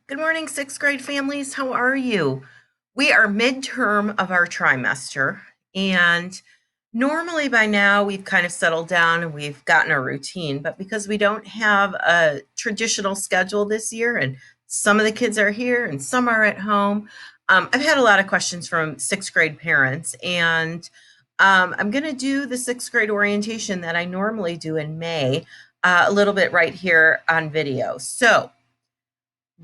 Good morning, sixth grade families. How are you? We are midterm of our trimester, and normally by now we've kind of settled down and we've gotten a routine, but because we don't have a traditional schedule this year, and some of the kids are here and some are at home, I've had a lot of questions from sixth grade parents, and I'm going to do the sixth grade orientation that I normally do in May, a little bit right here on video. So,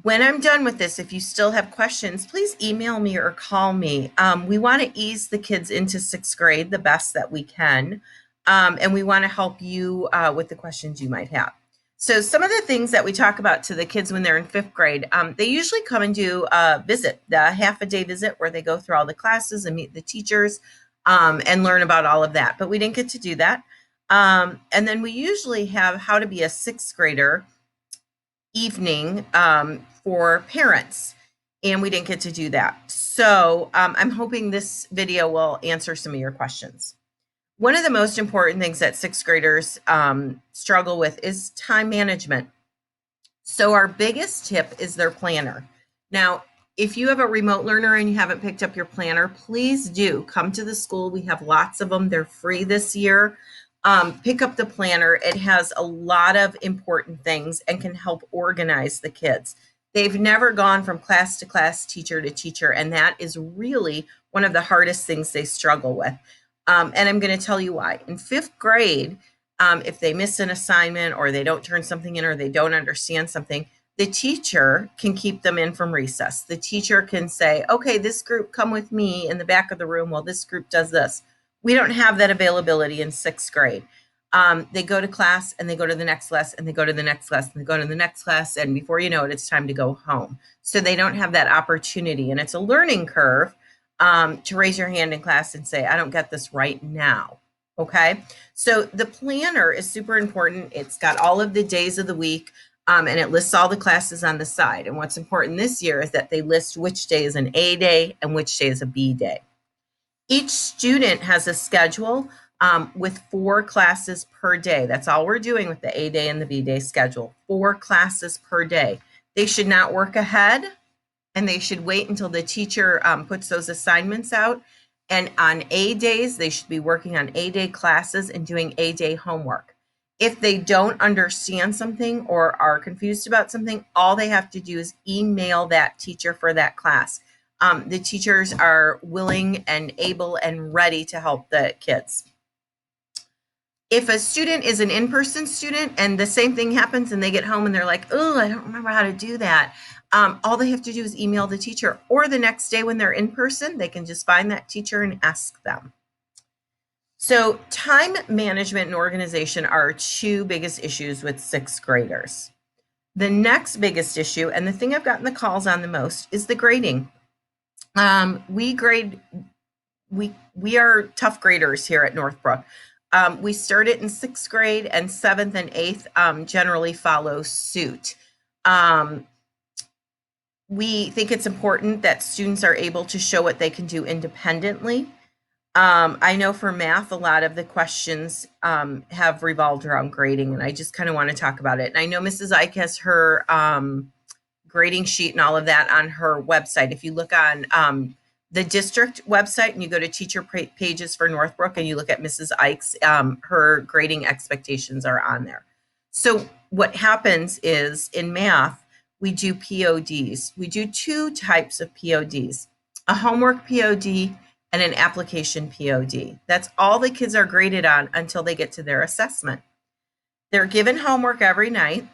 when I'm done with this, if you still have questions, please email me or call me. We want to ease the kids into sixth grade the best that we can, and we want to help you with the questions you might have. So, some of the things that we talk about to the kids when they're in fifth grade, they usually come and do a visit, the half a day visit where they go through all the classes and meet the teachers and learn about all of that. But we didn't get to do that. And then we usually have how to be a sixth grader evening for parents, and we didn't get to do that. So I'm hoping this video will answer some of your questions. One of the most important things that sixth graders struggle with is time management. So our biggest tip is their planner. Now, if you have a remote learner and you haven't picked up your planner, please do come to the school. We have lots of them. They're free this year. Pick up the planner. It has a lot of important things and can help organize the kids. They've never gone from class to class, teacher to teacher, and that is really one of the hardest things they struggle with. And I'm going to tell you why. In fifth grade, if they miss an assignment or they don't turn something in or they don't understand something, the teacher can keep them in from recess. The teacher can say, okay, this group come with me in the back of the room while this group does this. We don't have that availability in sixth grade. They go to class and they go to the next class and they go to the next class and they go to the next class. And before you know it, it's time to go home. So they don't have that opportunity. And it's a learning curve to raise your hand in class and say, I don't get this right now. Okay. So the planner is super important. It's got all of the days of the week. And it lists all the classes on the side. And what's important this year is that they list which day is an A day and which day is a B day. Each student has a schedule with 4 classes per day. That's all we're doing with the A day and the B day schedule. 4 classes per day. They should not work ahead, and they should wait until the teacher puts those assignments out. And on A days, they should be working on A day classes and doing A day homework. If they don't understand something or are confused about something, all they have to do is email that teacher for that class. The teachers are willing and able and ready to help the kids. If a student is an in-person student and the same thing happens and they get home and they're like, oh, I don't remember how to do that, all they have to do is email the teacher, or the next day when they're in person, they can just find that teacher and ask them. So time management and organization are our 2 biggest issues with sixth graders. The next biggest issue, and the thing I've gotten the calls on the most, is the grading. We grade, we are tough graders here at Northbrook. We start it in 6th grade, and 7th and 8th generally follow suit. We think it's important that students are able to show what they can do independently. I know for math, a lot of the questions have revolved around grading, and I just kind of want to talk about it. And I know Mrs. Ike has her grading sheet and all of that on her website. If you look on the district website and you go to teacher pages for Northbrook and you look at Mrs. Ike's, her grading expectations are on there. So what happens is in math, we do PODs. We do 2 types of PODs, a homework POD and an application POD. That's all the kids are graded on until they get to their assessment. They're given homework every night,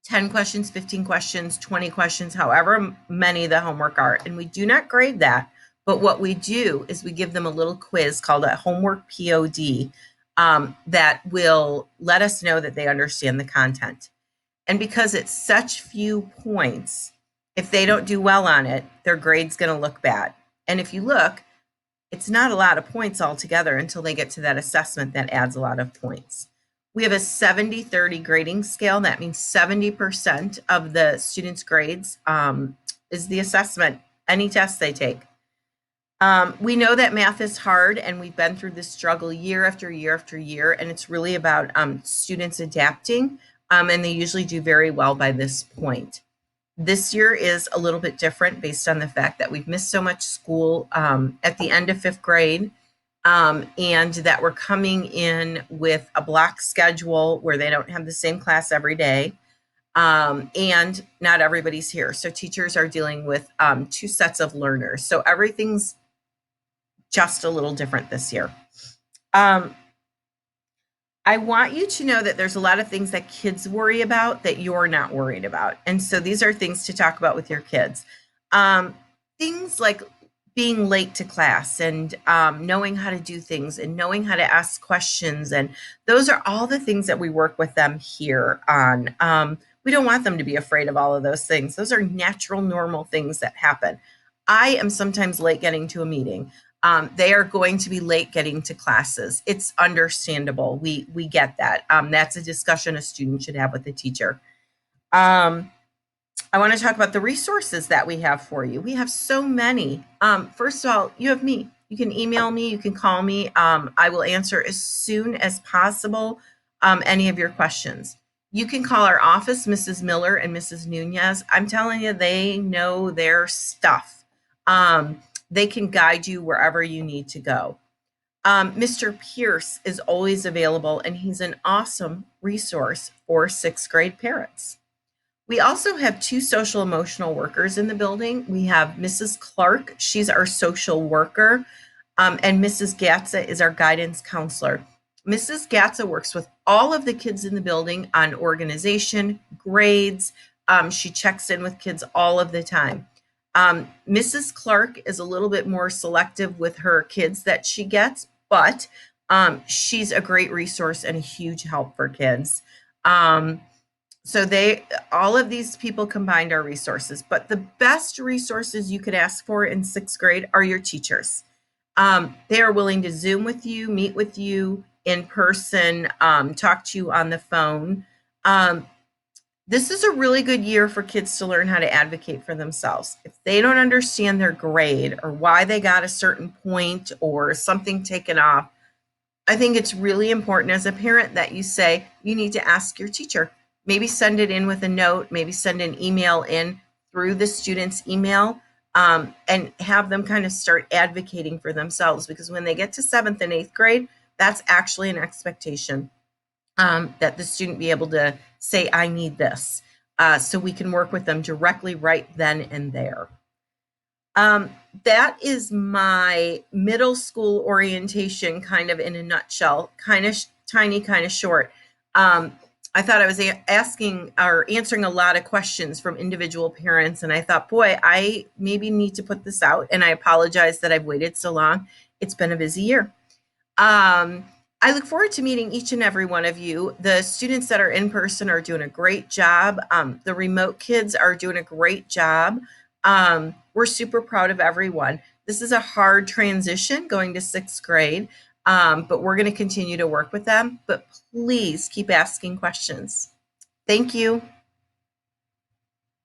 10 questions, 15 questions, 20 questions, however many the homework are. And we do not grade that. But what we do is we give them a little quiz called a homework POD that will let us know that they understand the content. And because it's such few points, if they don't do well on it, their grade's going to look bad. And if you look, it's not a lot of points altogether until they get to that assessment that adds a lot of points. We have a 70-30 grading scale. That means 70% of the students' grades is the assessment, any test they take. We know that math is hard, and we've been through this struggle year after year after year, and it's really about students adapting, and they usually do very well by this point. This year is a little bit different based on the fact that we've missed so much school at the end of fifth grade, and that we're coming in with a block schedule where they don't have the same class every day. And not everybody's here. So teachers are dealing with two sets of learners. So everything's just a little different this year. I want you to know that there's a lot of things that kids worry about that you're not worried about. And so these are things to talk about with your kids. Things like being late to class and knowing how to do things and knowing how to ask questions. And those are all the things that we work with them here on. We don't want them to be afraid of all of those things. Those are natural, normal things that happen. I am sometimes late getting to a meeting. They are going to be late getting to classes. It's understandable. We get that. That's a discussion a student should have with the teacher. I want to talk about the resources that we have for you. We have so many. First of all, you have me. You can email me. You can call me. I will answer as soon as possible any of your questions. You can call our office, Mrs. Miller and Mrs. Nunez. I'm telling you, they know their stuff. They can guide you wherever you need to go. Mr. Pierce is always available, and he's an awesome resource for sixth grade parents. We also have two social emotional workers in the building. We have Mrs. Clark, she's our social worker, and Mrs. Gatza is our guidance counselor. Mrs. Gatza works with all of the kids in the building on organization, grades. She checks in with kids all of the time. Mrs. Clark is a little bit more selective with her kids that she gets, but she's a great resource and a huge help for kids. So all of these people combined are resources, but the best resources you could ask for in sixth grade are your teachers. They are willing to Zoom with you, meet with you in person, talk to you on the phone. This is a really good year for kids to learn how to advocate for themselves. If they don't understand their grade or why they got a certain point or something taken off, I think it's really important as a parent that you say, you need to ask your teacher. Maybe send it in with a note, maybe send an email in through the student's email, and have them kind of start advocating for themselves, because when they get to seventh and eighth grade, that's actually an expectation that the student be able to say, I need this, so we can work with them directly right then and there. That is my middle school orientation kind of in a nutshell, kind of tiny, kind of short. I thought I was asking or answering a lot of questions from individual parents, and I thought, boy, I maybe need to put this out, and I apologize that I've waited so long. It's been a busy year. I look forward to meeting each and every one of you. The students that are in person are doing a great job. The remote kids are doing a great job. We're super proud of everyone. This is a hard transition going to sixth grade, but we're going to continue to work with them. But please keep asking questions. Thank you.